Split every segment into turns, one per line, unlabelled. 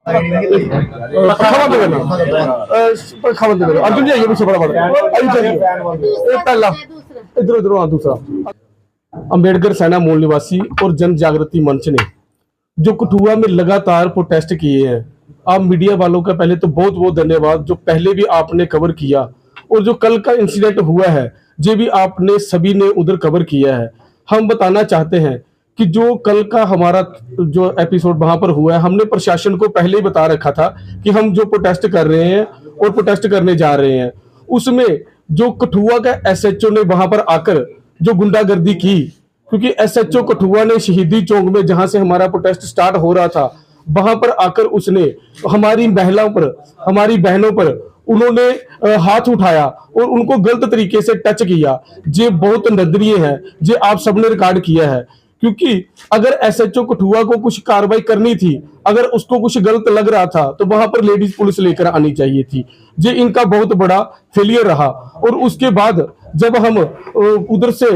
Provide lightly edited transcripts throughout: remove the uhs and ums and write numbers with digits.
अर्जुन जी आइए पीछे पहला इधर इधर हाँ दूसरा। अंबेडकर सेना मूल निवासी और जन जागृति मंच ने जो कठुआ में लगातार प्रोटेस्ट किए हैं, आप मीडिया वालों का पहले तो बहुत बहुत धन्यवाद, जो पहले भी आपने कवर किया और जो कल का इंसिडेंट हुआ है ये भी आपने सभी ने उधर कवर किया है। हम बताना चाहते हैं कि जो कल का हमारा जो एपिसोड वहां पर हुआ है, हमने प्रशासन को पहले ही बता रखा था कि हम जो प्रोटेस्ट कर रहे हैं और प्रोटेस्ट करने जा रहे हैं, उसमें जो कठुआ का एसएचओ ने वहां पर आकर जो गुंडागर्दी की, क्योंकि एसएचओ कठुआ ने शहीदी चौक में जहां से हमारा प्रोटेस्ट स्टार्ट हो रहा था वहां पर आकर उसने हमारी महिलाओं पर, हमारी बहनों पर उन्होंने हाथ उठाया और उनको गलत तरीके से टच किया। ये बहुत निंदनीय है, ये आप सबने रिकॉर्ड किया है। क्योंकि अगर एसएचओ कठुआ को कुछ कार्रवाई करनी थी, अगर उसको कुछ गलत लग रहा था तो वहां पर लेडीज पुलिस लेकर आनी चाहिए थी। ये इनका बहुत बड़ा फेलियर रहा। और उसके बाद जब हम उधर से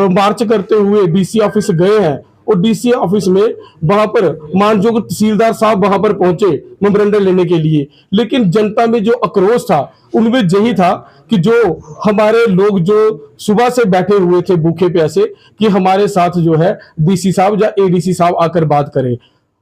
मार्च करते हुए डीसी ऑफिस गए हैं और डीसी ऑफिस में वहां पर मानयोग तहसीलदार साहब वहां पर पहुंचे मेमोरेंडम लेने के लिए, लेकिन जनता में जो आक्रोश था उनमें यही था कि जो हमारे लोग जो सुबह से बैठे हुए थे भूखे प्यासे कि हमारे साथ जो है डीसी साहब या एडीसी साहब आकर बात करें।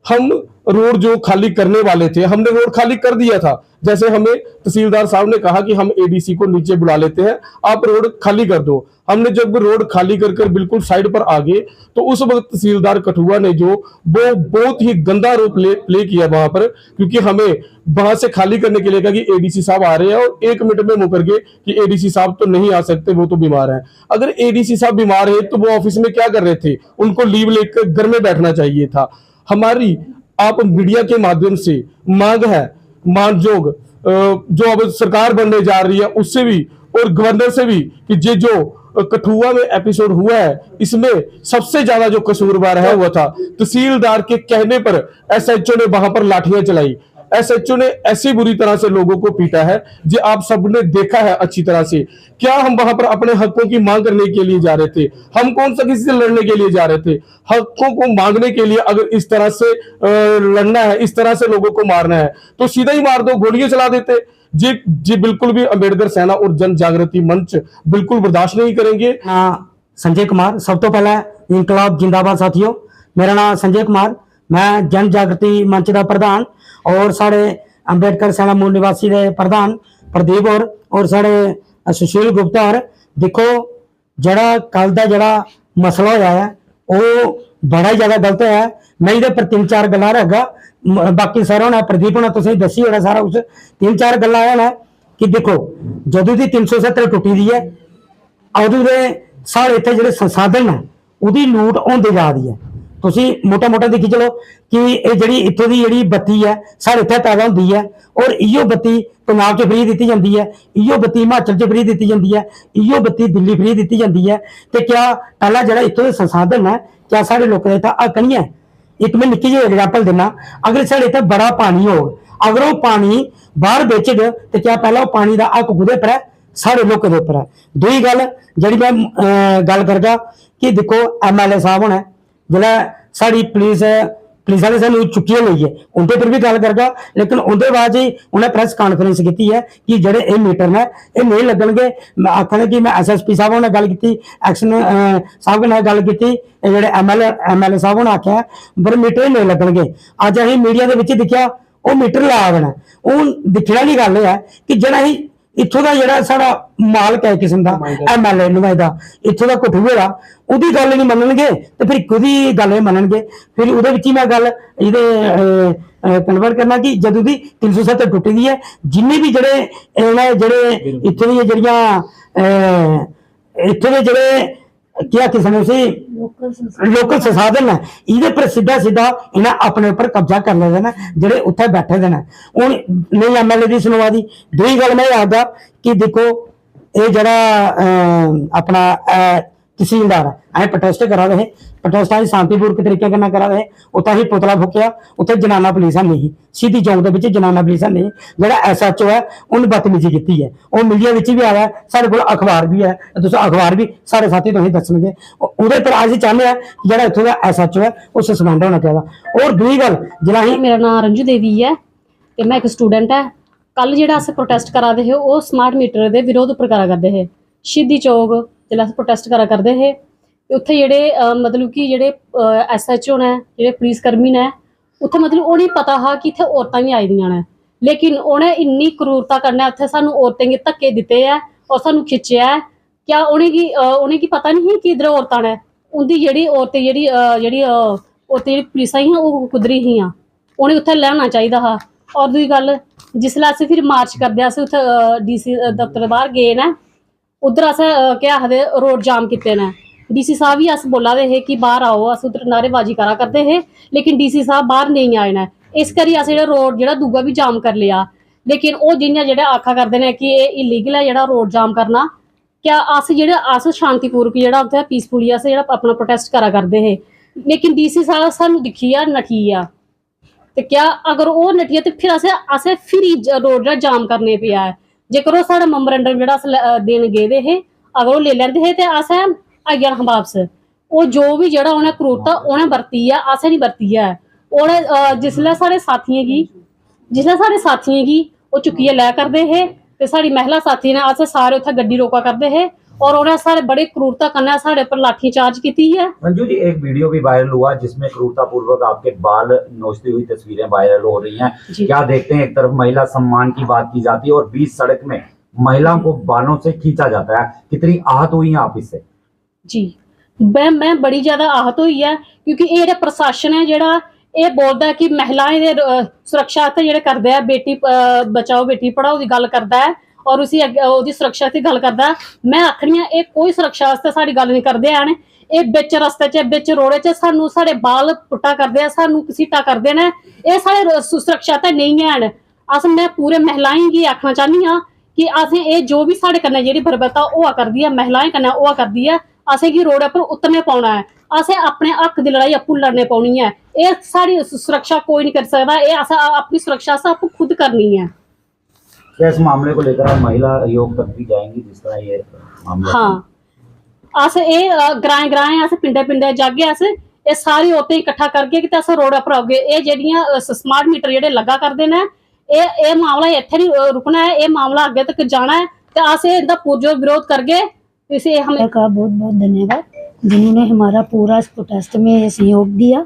हम रोड जो खाली करने वाले थे, हमने रोड खाली कर दिया था। जैसे हमें तहसीलदार साहब ने कहा कि हम एडीसी को नीचे बुला लेते हैं, आप रोड खाली कर दो। हमने जब रोड खाली कर बिल्कुल साइड पर आ गए तो उस वक्त तहसीलदार कठुआ ने जो वो बहुत ही गंदा रोल प्ले किया वहां पर, क्योंकि हमें वहां से खाली करने के लिए कहा कि एडीसी साहब आ रहे हैं और 1 मिनट में मुकर गए कि एडीसी साहब तो नहीं आ सकते, वो तो बीमार हैं। अगर एडीसी साहब बीमार है तो वो ऑफिस में क्या कर रहे थे? उनको लीव लेकर घर में बैठना चाहिए था। हमारी आप मीडिया के माध्यम से मांग है मानयोग जो अब सरकार बनने जा रही है उससे भी और गवर्नर से भी कि ये जो कठुआ में एपिसोड हुआ है इसमें सबसे ज्यादा जो कसूरवार है वो था तहसीलदार के कहने पर एसएचओ ने वहां पर लाठियां चलाई। एसएचओ ने ऐसी बुरी तरह से लोगों को पीटा है जो आप सबने देखा है अच्छी तरह से। क्या हम वहां पर अपने हकों की मांग करने के लिए जा रहे थे? हम कौन सा किसी से लड़ने के लिए जा रहे थे? हकों को मांगने के लिए अगर इस तरह से लड़ना है, इस तरह से लोगों को मारना है तो सीधा ही मार दो, गोलियां चला देते। जी बिल्कुल भी अंबेडकर सेना और जन जागृति मंच बिल्कुल बर्दाश्त नहीं करेंगे।
संजय कुमार, सब तो पहला इंकलाब जिंदाबाद साथियों। मेरा नाम संजय कुमार, मैं जन जागृति मंच का प्रधान और साढ़े अंबेडकर सेना मूल निवासी के प्रधान प्रदीप और साढ़े सुशील गुप्ता और देखो जड़ा कल का जड़ा मसला होया है वो बड़ा ही ज्यादा गलत है। मैं ये पर 3-4 गल्लां रखगा, बाकी सर होना प्रदीप होना तुसीं दसी होना सारा कुछ। 3-4 गल्लां है कि देखो जदों दी 370 टुटी दी है उदों दे साढ़े इत्थे जिहड़े संसाधन है उहदी लूट होंदे जा रही है। तुसीं मोटा मोटा देखी चलो कि ये जिहड़ी इत्थों दी जिहड़ी बत्ती है साढ़े इत्थे पैदा होंदी है और इहो बत्ती पंजाब च फ्री दी जाती है, इहो बत्ती हिमाचल च फ्री दी जाती है, इहो बत्ती दिल्ली फ्री दी जाती है। तो क्या पहला जिहड़ा इत्थों दे संसाधन है क्या साढ़े लोकें इत्थे हक नहीं है? एक मैं निक्की जी एग्जाम्पल देना, अगर साढ़े इत्थे बड़ा पानी हो, अगर वो पानी बाहर बेचग तो क्या पहला वो पानी का हक कुदे पर है? साढ़े लोकें के उपर है। दूई गल जी मैं गल करगा कि देखो MLA साहब होना जिला साड़ी पुलिस वाले सानू चुक्कियां ली है उनके पर भी गल करगा, लेकिन उनके बाद ही उन्हें प्रेस कॉन्फ्रेंस की है कि जेडे ये मीटर ने ये नहीं लगनगे। आखने कि मैं SSP साहब ने गल की, एक्शन साहब ने गल की, जेडे MLA साहब ने आख्या पर मीटर नहीं लगनगे। अज अं मीडिया के दिखा वो मीटर ला देना। हूँ दिखने वाली गल है कि जरा ही इत्थों का जिहड़ा साडा मालक है किस्म का MLA नुमाइंदा इत्थों का कठुए का उहदी गल नहीं मनणगे तो फिर कुदी गल मनणगे। फिर उहदे विच ही मैं गल इहदे कन्वर्ट करना कि जदों दी 370 टुटी दी है जिन्ने भी जेडे इत्थों दी जिहड़ियां इत्थों दे जेडे क्या किस्म से लोकल संसाधन है इहदे पर सीधा इन्हें अपने ऊपर कब्जा कर लेते हैं जेडे उत्थे बैठे दे हैं। हुण नहीं MLA की सुनवा दी। दूई गल मैं आखदा कि देखो ये जड़ा अपना तहसीलदार अं प्रोटेस्ट करा रहे, प्रोटेस्ट अं शांतिपूर्वक तरीके करा रहे, उत्थे ही पुतला फूकिया, उत्थे जनाना पुलिस नहीं, सीधी चौक के जनाना पुलिस नहीं, जोड़ा SHO है उन्हें बदतमीजी की है। वो मीडिया भी आया, साढ़े को अखबार भी है, तुम अखबार भी सारे साथी तुम दसणगे उहदे पर असीं चाहते हैं कि जो इत्थों का SHO है वो सस्पेंड होना चाहिए। और दूई गल जिला ही
मेरा नाम रंजू देवी है, ते मैं एक स्टूडेंट है। कल जेह्ड़ा अस प्रोटेस्ट करा दे हे ओह स्मार्ट मीटर दे विरोध उप्पर करा करदे हे। शहीदी चौक जेल्लै अस प्रोटेस्ट करा करदे हे ते उत्थे जेह्ड़े मतलब कि जेह्ड़े SHO ने जेह्ड़े पुलिस कर्मी ने उत्थे मतलब उ'नेंगी पता हा कि इत्थे औरतां बी आई दियां ने, लेकिन उ'नें इन्नी क्रूरता कन्नै उत्थे सानू औरतें गी धक्के दित्ते ऐ और सानू खिच्चेआ ऐ। क्या उ'नेंगी पता नहीं कि इद्धर औरतां ने? उं'दी जेह्ड़ी औरतें जेह्ड़ी औरतें जेह्ड़ी पुलिसां हियां ओह् कुद्धर हियां? उ'नेंगी उत्थे लेआना चाहिदा हा। और दूई गल्ल, जिसलै अस फिर मार्च करदे अस उत्थे DC दफ्तर बाहर गे न, उद्धर असें केह् आखदे रोड जाम कीते न। DC साहब बी अस बोला दे हे कि बाहर आओ, अस उद्धर नारेबाजी करा करदे हे, लेकिन DC साहब बाहर नेईं आए न। इस करियै अस जेह्ड़ा रोड जेह्ड़ा दूआ बी जाम करी लेआ। लेकिन ओह् जियां जेह्ड़े आखा करदे ने कि एह् इलीगल है जेह्ड़ा रोड जाम करना। क्या अस शांतिपूर्वक जेह्ड़ा उत्थै पीसफुली अस जेह्ड़ा अपना प्रोटेस्ट करा करदे हे, लेकिन DC साहब सानू दिक्खियै नठी गेआ। ते क्या अगर ओह् नठिया ते फिर असें फिर रोड जेह्ड़ा जाम करने पेआ है। जेकर ओह् साढ़ा मेमोरेंडम जेह्ड़ा अस देन गेदे हे, अगर ओह् लेई लैंदे हे ते असें आई जाना हा बापस। ओह् जो बी जेह्ड़ा उ'नें क्रूरता उ'नें बरती ऐ, असें निं बरती ऐ। उ'नें जिसलै साढ़े साथियें गी ओह् चुक्कियै लै करदे हे ते साढ़ी महिला साथी ने अस सारे उत्थै गड्डी रोका करदे हे और उ'नें साढ़े बड़े क्रूरता कन्नै साढ़े उप्पर लाठी चार्ज कीती है।
मंजू जी, एक वीडियो भी वायरल हुआ जिसमें क्रूरता पूर्वक आपके बाल नोचती हुई तस्वीरें वायरल हो रही हैं। क्या देखते हैं, एक तरफ महिला सम्मान की बात की जाती है और बीच सड़क में महिलाओं को बालों से खींचा जाता है। कितनी आहत हुई हैं आप इससे? जी
मैं बड़ी ज्यादा आहत हुई है, क्योंकि ये जेह्ड़ा प्रशासन है जेह्ड़ा एह् बोलदा है कि महिलाएं दे सुरक्षा आस्तै जेह्ड़े करदा है, बेटी बचाओ बेटी पढ़ाओ दी गल्ल करदा है और उसी ओह्दी सुरक्षा दी गल्ल करदा है। मैं आखनी आं एह् कोई सुरक्षा आस्तै साढ़ी गल्ल नहीं करदे हैन। एह् बिच रस्ते च बिच रोड़े च सानू साढ़े बाल पुट्टा करदे, सानू घसीटा करदे ने। एह् साढ़े सुरक्षा ते नेईं हैन। मैं पूरे महिलाएं गी आखना चाहनी आं कि असें एह् जो भी साढ़े कन्नै जेह्ड़ी बर्बरता होआ करदी है, महिलाएं कन्नै होआ करदी है, असेंगी रोड पर उतरने पौना है। असें अपने हक दी लड़ाई आपूं लड़ने पौनी है। एह् साढ़ी सुरक्षा कोई नहीं कर सकदा। एह् असें अपनी सुरक्षा असें आपूं खुद करनी है।
क्या इस मामले को लेकर आप महिला आयोग तक भी जाएंगी जिस तरह ये मामला?
हाँ, अस ग्राएं अस पिंडें जागे, अस एह् सारी औरतें इकट्ठा करगे कि अस रोड पर औगे। एह् जेह्ड़ियां स्मार्ट मीटर जेह्ड़े लग्गा करदे ने, एह् मामला इत्थै नहीं रुकना है, एह् मामला अग्गे तक जाना है ते अस इंदा पुरजोर विरोध करगे। इसे हमें
का बहुत बहुत धन्यवाद जिन्होंने हमारा पूरा इस प्रोटेस्ट में सहयोग दिया।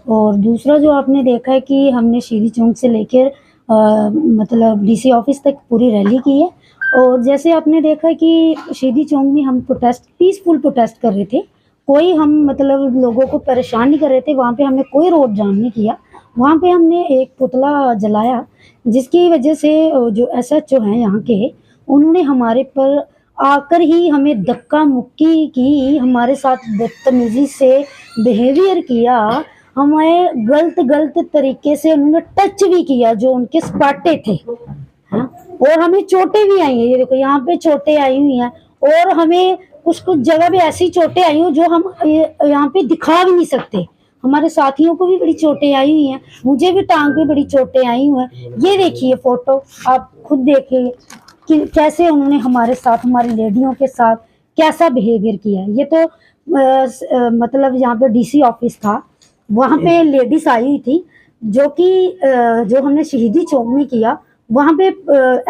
और दूसरा जो आपने देखा है कि हमने शहीदी चौक से लेकर मतलब DC ऑफिस तक पूरी रैली की है। और जैसे आपने देखा कि शहीदी चौक में हम पीसफुल प्रोटेस्ट कर रहे थे, कोई हम मतलब लोगों को परेशान नहीं कर रहे थे। वहाँ पे हमने कोई रोड जाम नहीं किया। वहाँ पे हमने एक पुतला जलाया, जिसकी वजह से जो SHO हैं यहाँ के, उन्होंने हमारे पर आकर ही हमें धक्का मुक्की की, हमारे साथ बदतमीजी से बिहेवियर किया, हमें गलत तरीके से उन्होंने टच भी किया जो उनके सपाटे थे। हाँ? और हमें चोटें भी आई हैं, ये देखो यहाँ पे चोटें आई हुई हैं। और हमें कुछ जगह पे ऐसी चोटें आई हुई जो हम यहाँ पे दिखा भी नहीं सकते। हमारे साथियों को भी बड़ी चोटें आई हुई हैं, मुझे भी टांग पे बड़ी चोटें आई हुई हैं। ये देखिए फोटो, आप खुद देखिए कि कैसे उन्होंने हमारे साथ, हमारी लेडियों के साथ कैसा बिहेवियर किया है। ये तो मतलब यहाँ पे DC ऑफिस था, वहाँ पे लेडीज आई हुई थी जो हमने शहीदी चौक में किया। वहाँ पे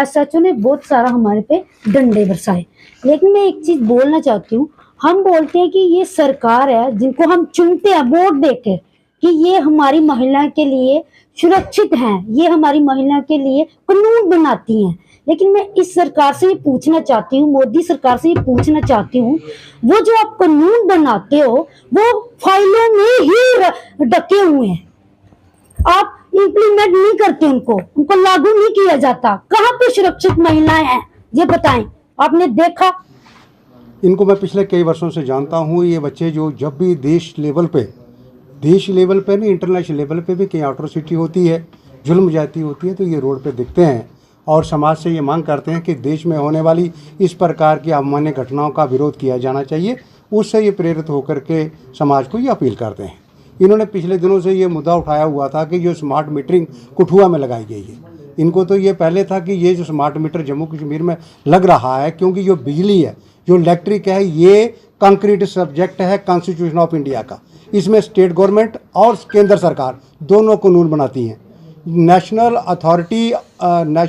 SHO ने बहुत सारा हमारे पे डंडे बरसाए। लेकिन मैं एक चीज़ बोलना चाहती हूँ, हम बोलते हैं कि ये सरकार है जिनको हम चुनते हैं वोट देकर कि ये हमारी महिला के लिए सुरक्षित हैं, ये हमारी महिला के लिए कानून बनाती हैं। लेकिन मैं इस सरकार से ये पूछना चाहती हूँ, मोदी सरकार से ये पूछना चाहती हूँ, वो जो आप कानून बनाते हो वो फाइलों में ही ढके हुए हैं, आप इम्प्लीमेंट नहीं करते, उनको लागू नहीं किया जाता। कहाँ पे सुरक्षित महिलाएं हैं ये बताएं, आपने देखा?
इनको मैं पिछले कई वर्षों से जानता हूँ। ये बच्चे जो जब भी देश लेवल पे नहीं, इंटरनेशनल लेवल पे भी कहीं एट्रोसिटी होती है, जुल्म ज्यादती होती है, तो ये रोड पे दिखते हैं और समाज से ये मांग करते हैं कि देश में होने वाली इस प्रकार की अमान्य घटनाओं का विरोध किया जाना चाहिए। उससे ये प्रेरित होकर के समाज को ये अपील करते हैं। इन्होंने पिछले दिनों से ये मुद्दा उठाया हुआ था कि जो स्मार्ट मीटरिंग कठुआ में लगाई गई है, इनको तो ये पहले था कि ये जो स्मार्ट मीटर जम्मू कश्मीर में लग रहा है, क्योंकि जो बिजली है, जो इलेक्ट्रिक है, ये कंक्रीट सब्जेक्ट है कॉन्स्टिट्यूशन ऑफ इंडिया का। इसमें स्टेट गवर्नमेंट और केंद्र सरकार दोनों कानून बनाती हैं। National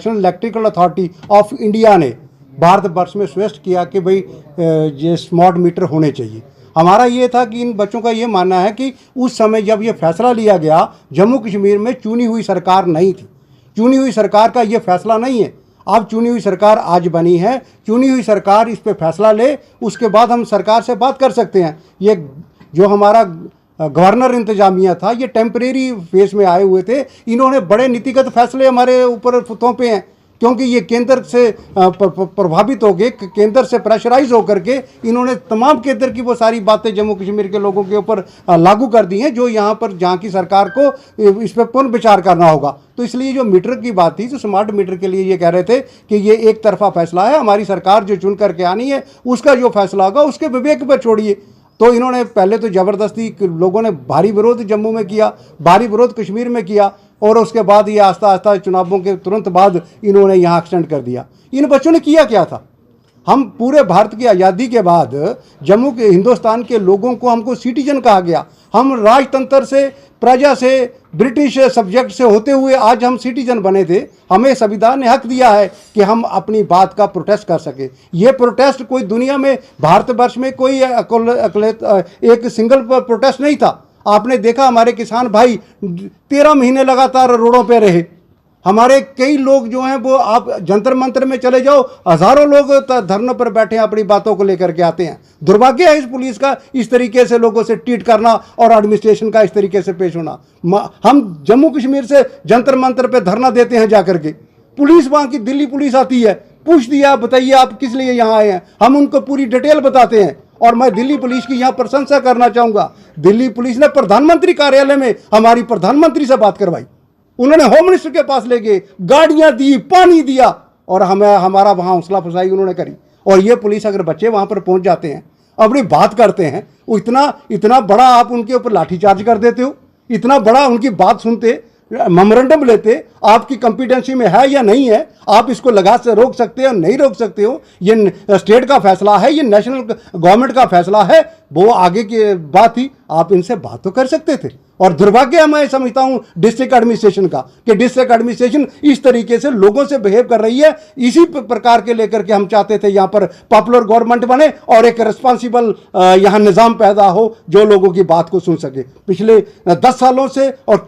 electrical authority of India ने भारतवर्ष में सजेस्ट किया कि भाई ये स्मार्ट मीटर होने चाहिए। हमारा ये था कि इन बच्चों का ये मानना है कि उस समय जब ये फैसला लिया गया, जम्मू कश्मीर में चुनी हुई सरकार नहीं थी, चुनी हुई सरकार का ये फैसला नहीं है। अब चुनी हुई सरकार आज बनी है, चुनी हुई सरकार इस पे फैसला ले, उसके बाद हम सरकार से बात कर सकते हैं। ये जो हमारा गवर्नर इंतजामिया था, ये टेम्परेरी फेस में आए हुए थे, इन्होंने बड़े नीतिगत फैसले हमारे ऊपर थोपे हैं, क्योंकि ये केंद्र से प्रभावित हो गए, केंद्र से प्रेशराइज होकर के इन्होंने तमाम केंद्र की वो सारी बातें जम्मू कश्मीर के लोगों के ऊपर लागू कर दी हैं, जो यहाँ पर जहाँ की सरकार को इस पर पुनः विचार करना होगा। तो इसलिए जो मीटर की बात थी, तो स्मार्ट मीटर के लिए ये कह रहे थे कि ये एक तरफा फैसला है, हमारी सरकार जो चुन करके आनी है उसका जो फैसला होगा उसके विवेक पर छोड़िए। तो इन्होंने पहले तो ज़बरदस्ती लोगों ने भारी विरोध जम्मू में किया, भारी विरोध कश्मीर में किया, और उसके बाद ये आस्ता आस्ता चुनावों के तुरंत बाद इन्होंने यहाँ एक्सटेंड कर दिया। इन बच्चों ने किया क्या था? हम पूरे भारत की आज़ादी के बाद जम्मू के हिंदुस्तान के लोगों को हमको सिटीजन कहा गया। हम राजतंत्र से, प्रजा से, ब्रिटिश सब्जेक्ट से होते हुए आज हम सिटीजन बने थे। हमें संविधान ने हक दिया है कि हम अपनी बात का प्रोटेस्ट कर सके। ये प्रोटेस्ट कोई दुनिया में, भारतवर्ष में कोई एक सिंगल प्रोटेस्ट नहीं था। आपने देखा हमारे किसान भाई 13 महीने लगातार रोडों पे रहे। हमारे कई लोग जो हैं वो, आप जंतर मंतर में चले जाओ, हजारों लोग धरनों पर बैठे हैं, अपनी बातों को लेकर के आते हैं। दुर्भाग्य है इस पुलिस का इस तरीके से लोगों से ट्रीट करना और एडमिनिस्ट्रेशन का इस तरीके से पेश होना। हम जम्मू कश्मीर से जंतर मंतर पे धरना देते हैं जाकर के, पुलिस वहाँ की दिल्ली पुलिस आती है, पूछती है आप बताइए आप किस लिए यहाँ आए हैं, हम उनको पूरी डिटेल बताते हैं। और मैं दिल्ली पुलिस की यहाँ प्रशंसा करना चाहूँगा, दिल्ली पुलिस ने प्रधानमंत्री कार्यालय में हमारी प्रधानमंत्री से बात करवाई, उन्होंने होम मिनिस्टर के पास ले गए, गाड़ियाँ दी, पानी दिया, और हमें हमारा वहाँ हौसला अफजाई उन्होंने करी। और ये पुलिस अगर बच्चे वहाँ पर पहुँच जाते हैं, अपनी बात करते हैं, वो इतना बड़ा आप उनके ऊपर लाठीचार्ज कर देते हो, इतना बड़ा उनकी बात सुनते, मेमोरेंडम लेते, आपकी कॉम्पिटेंसी में है या नहीं है, आप इसको लगा से रोक सकते हो नहीं रोक सकते हो, ये स्टेट का फैसला है, ये नेशनल गवर्नमेंट का फैसला है, वो आगे की बात थी। आप इनसे बात तो कर सकते थे। और दुर्भाग्य मैं समझता हूं डिस्ट्रिक्ट एडमिनिस्ट्रेशन का कि डिस्ट्रिक्ट एडमिनिस्ट्रेशन इस तरीके से लोगों से बिहेव कर रही है। इसी प्रकार के लेकर के हम चाहते थे यहाँ पर पॉपुलर गवर्नमेंट बने और एक रिस्पॉन्सिबल यहाँ निज़ाम पैदा हो जो लोगों की बात को सुन सके। पिछले 10 सालों से और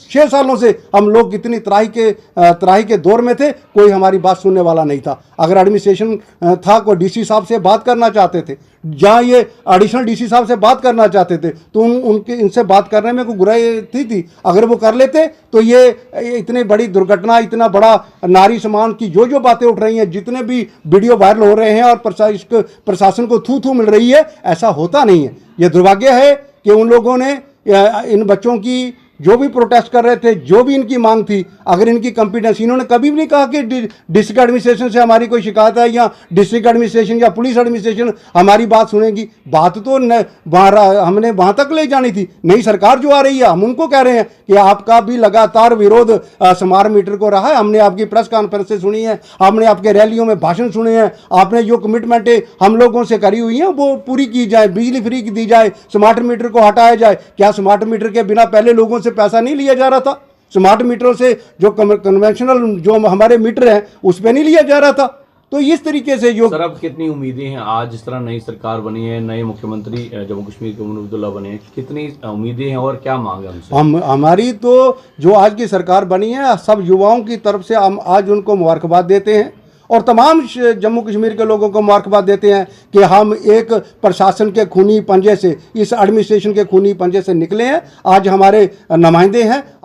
6 सालों से हम लोग इतनी त्राही के दौर में थे, कोई हमारी बात सुनने वाला नहीं था। अगर एडमिनिस्ट्रेशन था, कोई डीसी साहब से बात करना चाहते थे, जहाँ ये एडिशनल डीसी साहब से बात करना चाहते थे, तो उनके इनसे बात करने में कोई बुराई थी। अगर वो कर लेते तो ये इतनी बड़ी दुर्घटना, इतना बड़ा नारी सम्मान की जो बातें उठ रही हैं, जितने भी वीडियो वायरल हो रहे हैं और प्रशासन को थू मिल रही है, ऐसा होता नहीं है। ये दुर्भाग्य है कि उन लोगों ने इन बच्चों की जो भी प्रोटेस्ट कर रहे थे, जो भी इनकी मांग थी, अगर इनकी कॉम्पिटेंस, इन्होंने कभी भी नहीं कहा कि डिस्ट्रिक्ट एडमिनिस्ट्रेशन से हमारी कोई शिकायत है या डिस्ट्रिक्ट एडमिनिस्ट्रेशन या पुलिस एडमिनिस्ट्रेशन हमारी बात सुनेगी। बात तो हमने वहाँ तक ले जानी थी। नई सरकार जो आ रही है, हम उनको कह रहे हैं कि आपका भी लगातार विरोध स्मार्ट मीटर को रहा है। हमने आपकी प्रेस कॉन्फ्रेंसें सुनी है, हमने आपके रैलियों में भाषण सुने हैं, आपने जो कमिटमेंटें हम लोगों से करी हुई हैं वो पूरी की जाए, बिजली फ्री दी जाए, स्मार्ट मीटर को हटाया जाए। क्या स्मार्ट मीटर के बिना पहले लोगों से पैसा नहीं लिया जा रहा था? स्मार्ट मीटरों से जो कन्वेंशनल जो हमारे मीटर हैं उस पर नहीं लिया जा रहा था? तो इस तरीके से जो
सर, अब कितनी उम्मीदें हैं आज जिस तरह नई सरकार बनी है, नए मुख्यमंत्री जम्मू कश्मीर के उमर अब्दुल्ला बने हैं, कितनी उम्मीदें हैं और क्या मांग है हमसे?
हमारी तो जो आज की सरकार बनी है, सब युवाओं की तरफ से हम आज उनको मुबारकबाद देते हैं और तमाम जम्मू कश्मीर के लोगों को मुबारकबाद देते हैं कि हम एक प्रशासन के खूनी पंजे से, इस एडमिनिस्ट्रेशन के खूनी पंजे से निकले हैं। आज हमारे नुमाइंदे हैं।